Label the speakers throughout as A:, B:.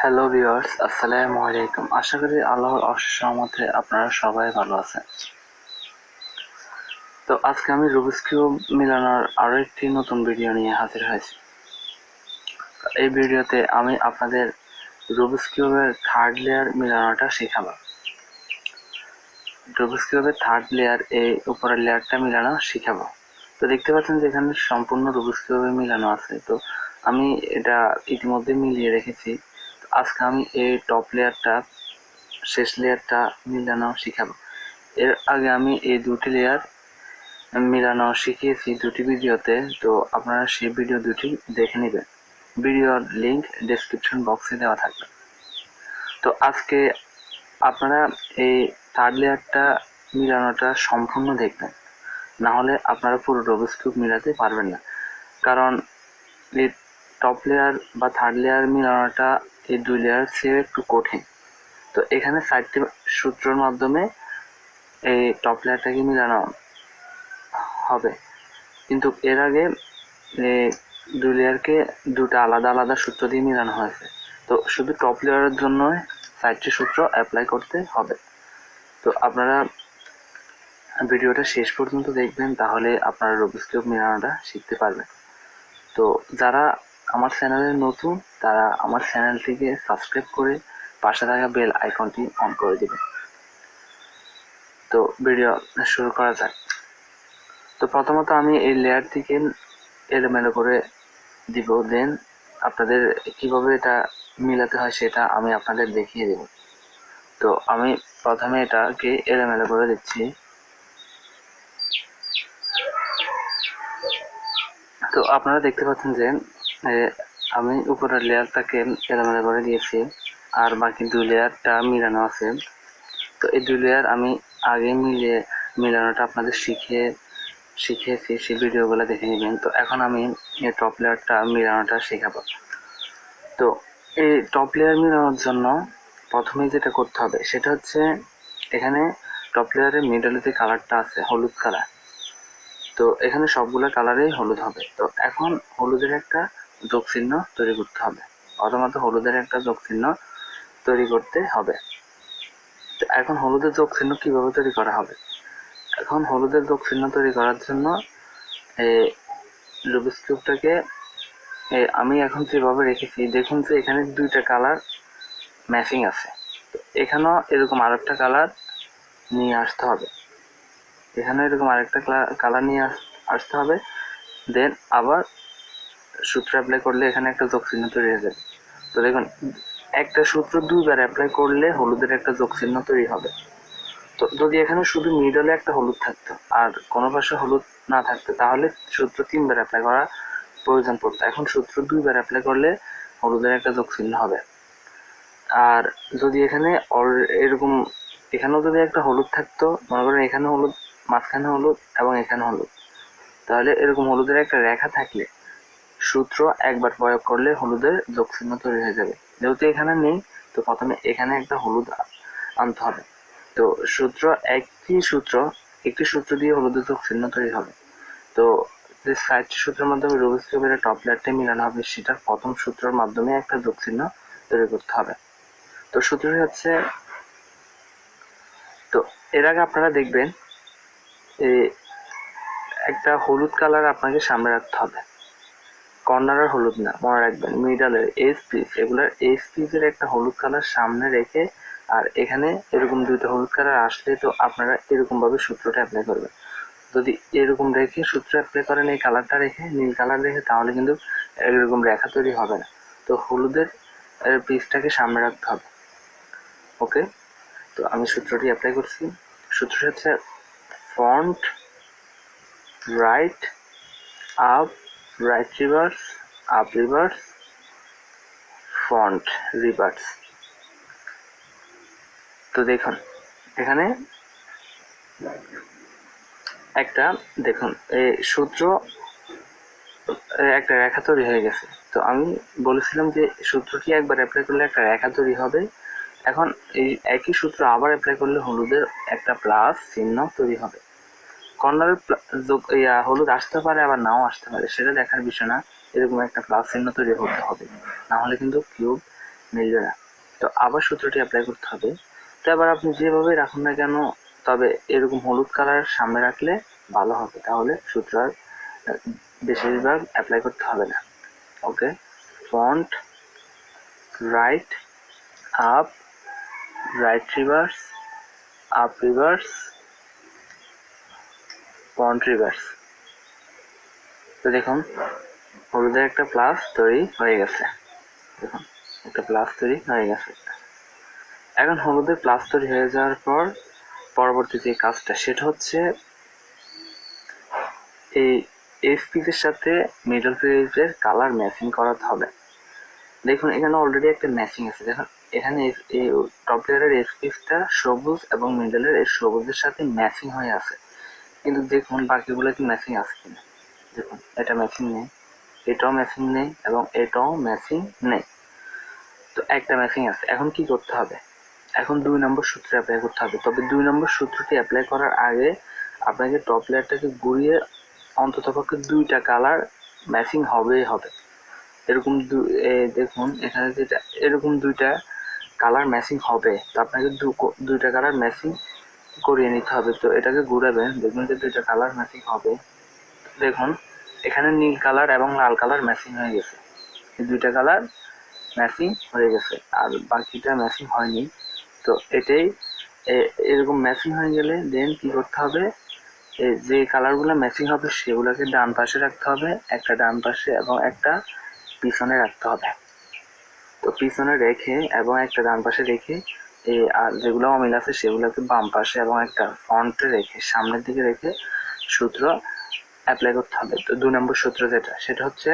A: Hello viewers, আসসালামু আলাইকুম। আশা করি আল্লাহর অশেষ রহমতে আপনারা সবাই ভালো আছেন। তো আজকে আমি রুবিক্স কিউব মিলানোর আরো একটি নতুন ভিডিও নিয়ে হাজির হয়েছি। এই ভিডিওতে আমি আপনাদের রুবিক্স কিউবের থার্ড লেয়ার মিলানোটা শেখাবো। রুবিক্স কিউবের থার্ড লেয়ার, এই উপরের লেয়ারটা মিলানো শেখাবো। তো দেখতে পাচ্ছেন যে এখানে সম্পূর্ণ রুবিক্স কিউবে মিলানো আছে। তো আমি এটা ইতিমধ্যে মিলিয়ে রেখেছি। আজকে আমি এই টপ লেয়ারটা, শেষ লেয়ারটা মিলানো শিখাবো। এর আগে আমি এই দুটি লেয়ার মিলানো শিখিয়েছি দুটি ভিডিওতে, তো আপনারা সেই ভিডিও দুটি দেখে নেবেন। ভিডিওর লিংক ডেসক্রিপশন বক্সে দেওয়া থাকবে। তো আজকে আপনারা এই থার্ড লেয়ারটা মিলানোটা সম্পূর্ণ দেখবেন, না হলে আপনারা পুরো রুবিক্স কিউব মিলাতে পারবেন না। কারণ এই টপ লেয়ার বা থার্ড লেয়ার মিলানোটা এই দুই লেয়ার চেয়ে একটু কঠিন। তো এখানে 4টি সূত্রের মাধ্যমে এই টপ লেয়ারটাকে মিলানো হবে, কিন্তু এর আগে দুই লেয়ারকে দুটো আলাদা আলাদা সূত্র দিয়ে মিলানো হয়েছে। তো শুধু টপ লেয়ারের জন্য 4টি সূত্র অ্যাপ্লাই করতে হবে। তো আপনারা ভিডিওটা শেষ পর্যন্ত দেখবেন, তাহলে আপনারা রুবিক্স কিউব মিলানোটা শিখতে পারবেন। তো যারা আমার চ্যানেলে নতুন, তারা আমার চ্যানেলটিকে সাবস্ক্রাইব করে পাশে থাকা বেল আইকনটি অন করে দিবেন। তো ভিডিও শুরু করা যাক। তো প্রথমত আমি এই লেয়ারটিকে এলোমেলো করে দিব, দেন আপনাদের কিভাবে এটা মিলাতে হয় সেটা আমি আপনাদের দেখিয়ে দেব। তো আমি প্রথমে এটাকে এলোমেলো করে দিচ্ছি। তো আপনারা দেখতে পাচ্ছেন যে আমি উপরের লেয়ারটাকে এলোমেলো করে দিয়েছি, আর বাকি দুই লেয়ারটা মিলানো আছে। তো এই দুই লেয়ার আমি আগে মিলানোটা আপনাদের শিখিয়েছি, সেই ভিডিওগুলো দেখে নেবেন। তো এখন আমি এই টপ লেয়ারটা মিলানোটা শেখাবো। তো এই টপ লেয়ার মিলানোর জন্য প্রথমে যেটা করতে হবে সেটা হচ্ছে, এখানে টপ লেয়ারের মিডলে যে কালারটা আছে হলুদ কালার, তো এখানে সবগুলো কালারেই হলুদ হবে। তো এখন হলুদের একটা যোগ চিহ্ন তৈরি করতে হবে, প্রথমত হলুদের একটা যোগ চিহ্ন তৈরি করতে হবে। তো এখন হলুদের যোগ চিহ্ন কিভাবে তৈরি করা হবে? এখন হলুদের যোগ চিহ্ন তৈরি করার জন্য এই রুবিক্স কিউবটাকে আমি এখন যেভাবে রেখেছি, দেখুন যে এখানে দুইটা কালার ম্যাচিং আছে। তো এখানেও এরকম আরেকটা কালার নিয়ে আসতে হবে, এখানে এরকম আরেকটা কালার নিয়ে আসতে হবে। দেন আবার সূত্র অ্যাপ্লাই করলে এখানে একটা যোগ চিহ্ন তৈরি হয়ে যাবে। তো দেখুন, একটা সূত্র দুইবার অ্যাপ্লাই করলে হলুদের একটা যোগ চিহ্ন তৈরি হবে। তো যদি এখানে শুধু মিডলে একটা হলুদ থাকতো আর কোনো পাশে হলুদ না থাকতো, তাহলে সূত্র 3বার অ্যাপ্লাই করা প্রয়োজন পড়তো। এখন সূত্র 2বার অ্যাপ্লাই করলে হলুদের একটা যোগ চিহ্ন হবে। আর যদি এখানে এরকম এখানেও যদি একটা হলুদ থাকতো, মনে করেন এখানে হলুদ, মাঝখানে হলুদ এবং এখানে হলুদ, তাহলে এরকম হলুদের একটা রেখা থাকলে সূত্র একবার প্রয়োগ করলে হলুদের যোগ চিহ্ন তৈরি হয়ে যাবে। যেহেতু এখানে নেই, তো প্রথমে এখানে একটা হলুদ আনতে হবে। তো একটি সূত্র দিয়ে হলুদের যোগ চিহ্ন তৈরি হবে। তো যে 4টি সূত্রের মাধ্যমে রুবিক্স কিউবের টপ লেয়ারটা মিলানো হবে, সেটার প্রথম সূত্রের মাধ্যমে একটা যোগ চিহ্ন তৈরি করতে হবে। তো সূত্রটি হচ্ছে, তো এর আগে আপনারা দেখবেন একটা হলুদ কালার আপনাকে সামনে রাখতে হবে, কর্নারের হলুদ না, মনে রাখবেন মিডলের এজ পিস, এগুলার এজ পিসের একটা হলুদ কালার সামনে রেখে, আর এখানে এরকম দুইটা হলুদ কালার আসলে তো আপনারা এরকম ভাবে সূত্রটা অ্যাপ্লাই করবেন। যদি এরকম রেখে সূত্র অ্যাপ্লাই করেন, এই কালারটা রেখে, নীল কালার রেখে, তাহলে কিন্তু এরকম রেখা তৈরি হবে না। তো হলুদের পিসটাকে সামনে রাখতে হবে। ওকে, তো আমি সূত্রটি অ্যাপ্লাই করছি। সূত্রটি হচ্ছে front right up, right reverse, up reverse, front reverse. তো দেখুন এখানে একটা, দেখুন এই সূত্র একটা রেখা তৈরি হয়ে গেছে। তো আমি বলেছিলাম যে সূত্রটি একবার অ্যাপ্লাই করলে একটা রেখা তৈরি হবে। এখন এই একই সূত্র আবার অ্যাপ্লাই করলে হলুদের একটা প্লাস চিহ্ন তৈরি হবে। কর্নারের হলুদ আসতে পারে, আবার নাও আসতে পারে, সেটা দেখার বিষয় না। এরকম একটা প্লাস চিহ্ন তৈরি হতে হবে, না হলে কিন্তু কিউব মিলবে না। তো আবার সূত্রটি অ্যাপ্লাই করতে হবে। তো এবার আপনি যেভাবে রাখুন না কেন, তবে এরকম হলুদ কালার সামনে রাখলে ভালো হবে, তাহলে সূত্র আর বেশিরভাগ অ্যাপ্লাই করতে হবে না। Okay, front right up, right reverse, up reverse, front reverse. তো দেখুন হলুদের একটা প্লাস তৈরি হয়ে গেছে, দেখুন একটা প্লাস তৈরি হয়ে গেছে। এখন হলুদের প্লাস তৈরি হয়ে যাওয়ার পর পরবর্তী যে কাজটা সেটা হচ্ছে এই এফ পিসের সাথে মিডল পেজের কালার ম্যাচিং করাতে হবে। দেখুন এখানে অলরেডি একটা ম্যাচিং আছে, দেখুন এখানে এই টপ লেয়ারের এফ পিসটা সবুজ এবং মিডলের এই সবুজের সাথে ম্যাচিং হয়ে আছে, কিন্তু দেখুন বাকিগুলো কি ম্যাচিং আছে কিনা। দেখুন এটা ম্যাচিং নেই, এটাও ম্যাচিং নেই এবং এটাও ম্যাচিং নেই। তো একটা ম্যাচিং আছে। এখন কি করতে হবে, এখন 2 নম্বর সূত্র অ্যাপ্লাই করতে হবে। তবে 2 নম্বর সূত্রটি অ্যাপ্লাই করার আগে আপনাকে টপ লেয়ারটাকে ঘুরিয়ে অন্ততপক্ষে 2টা কালার ম্যাচিং হবেই হবে। এরকম দেখুন এখানে যেটা এরকম 2টা কালার ম্যাচিং হবে, তো আপনাকে 2টা কালার ম্যাচিং করিয়ে নিতে হবে। তো এটাকে ঘুরাবেন, দেখবেন যে 2টা কালার ম্যাচিং হবে। দেখুন এখানে নীল কালার এবং লাল কালার ম্যাচিং হয়ে গেছে, এই 2টা কালার ম্যাচিং হয়ে গেছে, আর বাকিটা ম্যাচিং হয়নি। তো এটাই এরকম ম্যাচিং হয়ে গেলে দেন কি করতে হবে, যে কালারগুলো ম্যাচিং হবে সেগুলোকে ডান পাশে রাখতে হবে, একটা ডান পাশে এবং একটা পিছনে রাখতে হবে। তো পিছনে রেখে এবং একটা ডান পাশে রেখে আর যেগুলো অমিল আছে সেগুলোকে বাম পাশে এবং একটা ফ্রন্টে রেখে সামনের দিকে রেখে সূত্র অ্যাপ্লাই করতে হবে। তো 2 নম্বর সূত্র যেটা সেটা হচ্ছে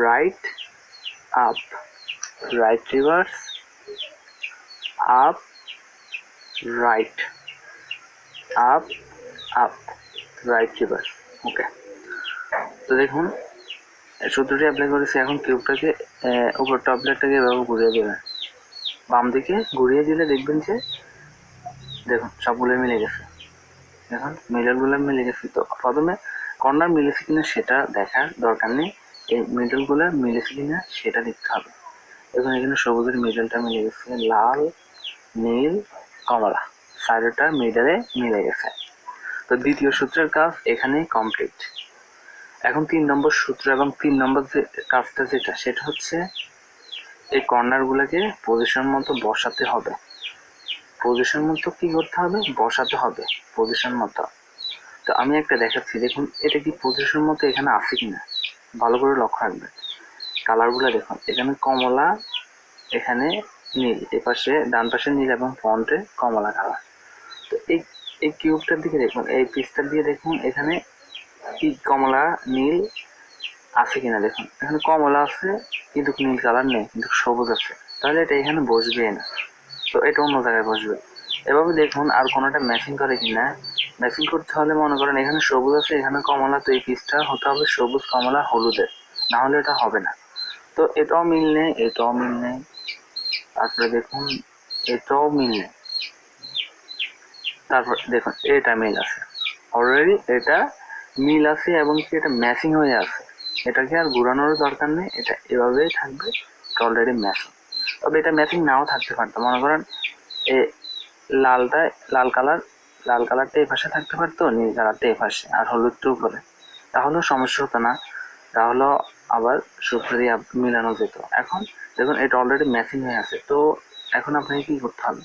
A: right up, right reverse, up right, up up, right reverse. Okay, তো দেখুন সূত্রটি অ্যাপ্লাই করেছি। এখন কিউবটাকে উপর টপ লেয়ারটাকে এভাবে ঘুরিয়ে দেবেন, বাম দিকে ঘুরিয়ে দিলে দেখবেন যে দেখুন সবগুলো মিলে গেছে, দেখুন মিডলগুলো মিলে গেছে। তো প্রথমে কর্নার মিলেছে কিনা সেটা দেখার দরকার নেই, এই মিডলগুলো মিলেছে কিনা সেটা দেখতে হবে। দেখুন এখানে সবুজের মিডলটা মিলে গেছে, লাল নীল কমলা সাইডটা মিডলে মিলে গেছে। তো দ্বিতীয় সূত্রের কাজ এখানে কমপ্লিট। এখন 3 নম্বর সূত্র এবং 3 নম্বর যে কাজটা যেটা সেটা হচ্ছে এই কর্নারগুলোকে পজিশন মতো বসাতে হবে। পজিশন মতো কি করতে হবে, বসাতে হবে পজিশন মতো। তো আমি একটা দেখাচ্ছি, দেখুন এটা কি পজিশন মতো এখানে আছে কিনা ভালো করে লক্ষ্য রাখবেন। কালারগুলো দেখুন এখানে কমলা, এখানে নীল, এপাশে ডান পাশে নীল এবং ফ্রন্টে কমলা কালার। তো এই কিউবটার দিকে দেখুন, এই পিসটার দিয়ে দেখুন এখানে কি কমলা নীল আছে কিনা। দেখুন এখানে কমলা আছে কিন্তু নীল কালার নেই, কিন্তু সবুজ আছে, তাহলে এটা এখানে বসবে না, তো এটা অন্য জায়গায় বসবে। এভাবে দেখুন আর কোনোটা ম্যাচিং করে কিনা। ম্যাচিং করতে হলে মনে করেন এখানে সবুজ আছে এখানে কমলা, তো এই পিসটা হতে হবে সবুজ কমলা হলুদের, না হলে এটা হবে না। তো এটাও মিল নেই, এটাও মিল নেই, তারপরে দেখুন এটাও মিল নেই, তারপর দেখুন এটা মিল আছে, অলরেডি এটা মিল আছে এবং কি এটা ম্যাচিং হয়ে আছে, এটাকে আর ঘুরানোর দরকার নেই, এটা এভাবেই থাকবে, অলরেডি ম্যাচিং। তবে এটা ম্যাচিং নাও থাকতে পারতো, মনে করেন এ লালটা লাল কালারটা এই পাশে থাকতে পারতো, নীল কালারটা এই পাশে আর হলুদটা উপরে, তাহলেও সমস্যা হতো না, তাহলেও আবার সূত্র দিয়ে মিলানো যেত। এখন দেখুন এটা অলরেডি ম্যাচিং হয়ে আছে, তো এখন আপনাকে কি করতে হবে,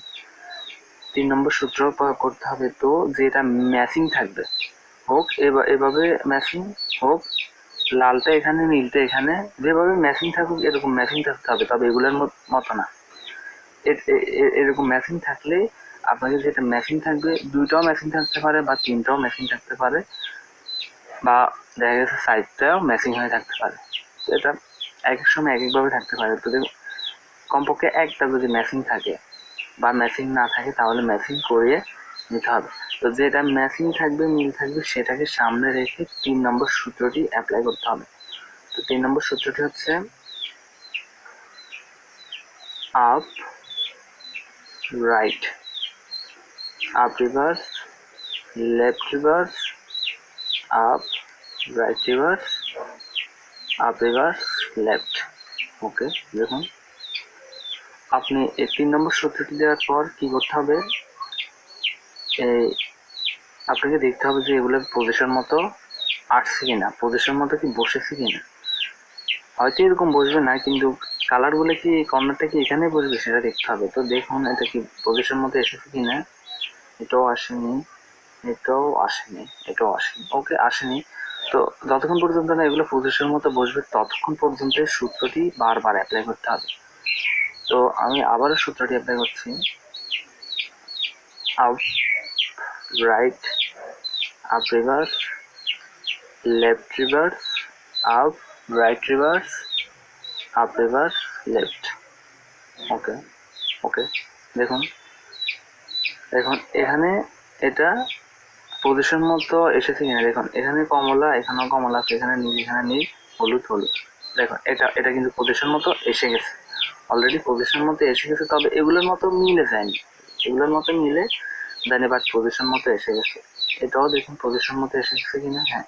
A: 3 নম্বর সূত্র প্রয়োগ করতে হবে। তো যেটা ম্যাচিং থাকবে হোক এভাবে ম্যাচিং হোক, লালটা এখানে নীলটা এখানে, যেভাবে ম্যাচিং থাকুক এরকম ম্যাচিং থাকতে হবে, তবে এগুলোর মতো না। এরকম ম্যাচিং থাকলে আপনাকে যেটা ম্যাচিং থাকবে 2টাও ম্যাচিং থাকতে পারে বা 3টাও ম্যাচিং থাকতে পারে, বা দেখা গেছে সাইডটাও ম্যাচিং হয়ে থাকতে পারে, তো এটা এক এক সময় এক একভাবে থাকতে পারে। তো কমপক্ষে একটা যদি ম্যাচিং থাকে বা ম্যাচিং না থাকে তাহলে ম্যাচিং করিয়ে নিতে হবে। তো যেটা ম্যাচিং থাকবে মিল থাকবে সেটাকে সামনে রেখে 3 নম্বর সূত্রটি অ্যাপ্লাই করতে হবে। তো 3 নম্বর সূত্রটি হচ্ছে up right, up reverse, left reverse, up right reverse, up reverse left. Okay, দেখুন আপনি এই 3 নম্বর সূত্রটি দেওয়ার পর কি করতে হবে, এই আপনাকে দেখতে হবে যে এগুলোর পজিশন মতো আসছে কিনা, পজিশন মতো কি বসেছে কিনা। হয়তো এরকম বসবে না, কিন্তু কালারগুলো কি কর্নারটা কি এখানে বসবে সেটা দেখতে হবে। তো দেখুন এটা কি পজিশন মতো এসেছে কিনা। এটাও আসেনি, এটাও আসেনি, এটাও আসেনি। ওকে, আসেনি। তো যতক্ষণ পর্যন্ত না এগুলো পজিশন মতো বসবে ততক্ষণ পর্যন্ত সূত্রটি বারবার অ্যাপ্লাই করতে হবে। তো আমি আবারও সূত্রটি অ্যাপ্লাই করছি। Up, right, up reverse, left reverse, up, right reverse, up reverse, left. Okay, okay, দেখুন এখন এখানে এটা পজিশন মতো এসেছে কিনা দেখুন। এখানে কমলা, এখানেও কমলা আছে, এখানে নীল, এখানে নীল, হলুদ হলুদ। দেখুন এটা এটা কিন্তু পজিশন মতো এসে গেছে, অলরেডি পজিশন মতো এসে গেছে। তবে এগুলোর মতো মিলে যায়নি, এগুলোর মতো মিলে দেয়নি, বাট পজিশন মতো এসে গেছে। এটাও দেখুন পজিশন মতো এসে গেছে কিনা। হ্যাঁ,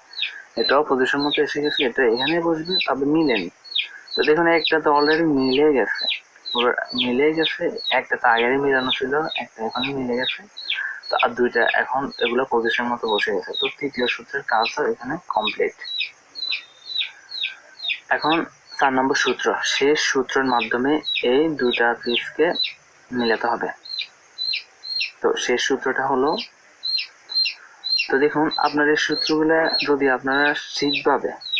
A: এটাও পজিশন মতো এসে গেছে, এটা এখানে বসবে, তবে মিলেনি। তো দেখুন একটা তো অলরেডি মিলে গেছে, পুরো মিলে গেছে। একটা তো আগেরই মিলানো ছিল, একটা এখনই মিলে গেছে। তো আর দুইটা এখন এগুলো পজিশন মতো বসে গেছে। তো তৃতীয় সূত্রের কাজও এখানে কমপ্লিট। এখন 4 নম্বর সূত্র, শেষ সূত্রের মাধ্যমে এই দুইটা পিসকে মিলাতে হবে। তো শেষ সূত্রটা হলো, তো দেখুন আপনার এই সূত্রগুলো যদি আপনারা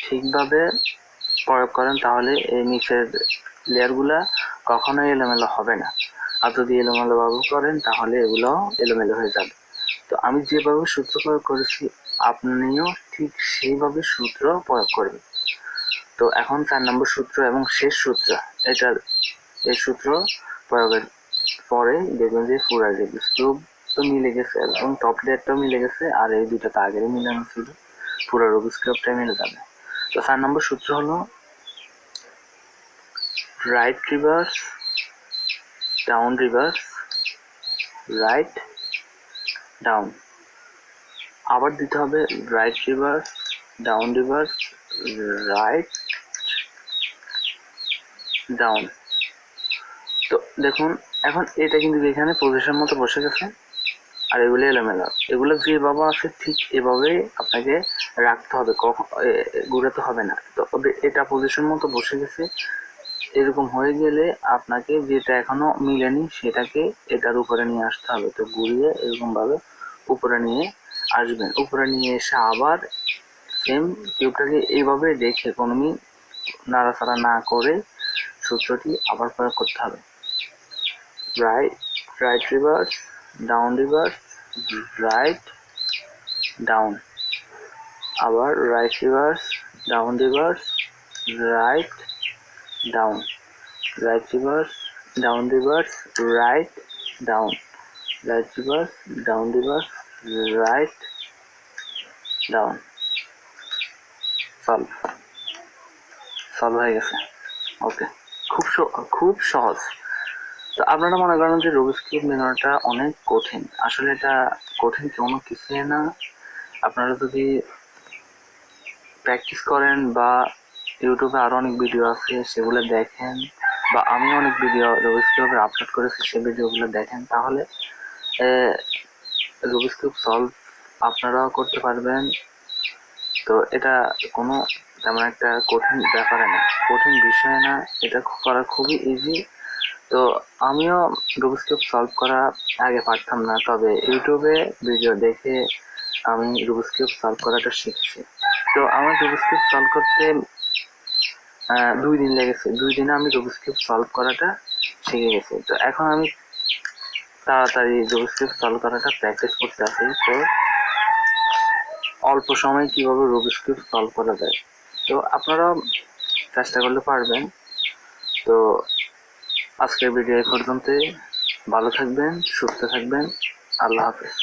A: ঠিকভাবে প্রয়োগ করেন তাহলে এই নিচের লেয়ারগুলা কখনোই এলোমেলো হবে না। আর যদি এলোমেলো ভাবে করেন তাহলে এগুলো এলোমেলো হয়ে যাবে। তো আমি যেভাবে সূত্র প্রয়োগ করেছি আপনিও ঠিক সেইভাবে সূত্র প্রয়োগ করবেন। তো এখন 4 নম্বর সূত্র এবং শেষ সূত্র, এটার এই সূত্র প্রয়োগের পরে দেখবেন যে পুরো রুবিক কিউব তো মিলে গেছে এবং টপ লেয়ারটাও মিলে গেছে, আর এই দুটো তো আগেরই মিলানো ছিল, পুরো রুবিক কিউবটা মিলে যাবে। তো 4 নম্বর সূত্র হলো right reverse, down reverse, right down. আবার দিতে হবে right reverse, down reverse, right down. তো দেখুন এখন এটা কিন্তু এখানে পজিশন মতো বসে গেছে, আর এগুলো এলোমেলো। এগুলো যেভাবে আছে ঠিক এভাবেই আপনাকে রাখতে হবে, ঘুরাতে হবে না। তো এটা পজিশন মতো বসে গেছে, এরকম হয়ে গেলে আপনাকে যেটা এখনো মিলেনি সেটাকে এটার উপরে নিয়ে আসতে হবে। তো ঘুরিয়ে এরকম ভাবে উপরে নিয়ে আসবেন, উপরে নিয়ে এসে আবার সেম কিউবটাকে এইভাবে রেখে কোনো নাড়াচাড়া না করে সূত্রটি আবার প্রয়োগ করতে হবে। Right reverse, down reverse, right down. আবার right reverse, down reverse, right down, right reverse, down reverse, right down, right reverse, down reverse, right down. Solve solve হয়ে গেছে। ওকে, খুব সহজ। তো আপনারা মনে করেন যে রুবিক কিউব মেলানোটা অনেক কঠিন, আসলে এটা কঠিন কোনো কিছুই না। আপনারা যদি প্র্যাকটিস করেন বা ইউটিউবে আরো অনেক ভিডিও আছে সেগুলো দেখেন, বা আমি অনেক ভিডিও রুবিক কিউবের আপলোড করেছি সেই ভিডিওগুলো দেখেন, তাহলে রুবিক কিউব সলভ আপনারাও করতে পারবেন। তো এটা কোনো তেমন একটা কঠিন ব্যাপারে না, কঠিন বিষয় না, এটা করা খুবই ইজি। তো আমিও রুবিক কিউব সলভ করা আগে পারতাম না, তবে ইউটিউবে ভিডিও দেখে আমি রুবিক কিউব সলভ করাটা শিখছি। তো আমার রুবিক কিউব সলভ করতে 2 দিন লেগেছে, 2 দিনে আমি রুবিক কিউব সলভ করাটা শিখে গেছি। তো এখন আমি তাড়াতাড়ি রুবিক কিউব সলভ করাটা প্র্যাকটিস করতে আছি। তো অল্প সময়ে কিভাবে রুবিক কিউব সলভ করা যায়, তো আপনারাও চেষ্টা করলে পারবেন। তো আজকের ভিডিও এই পর্যন্তই। ভালো থাকবেন, সুস্থ থাকবেন, আল্লাহ হাফেজ।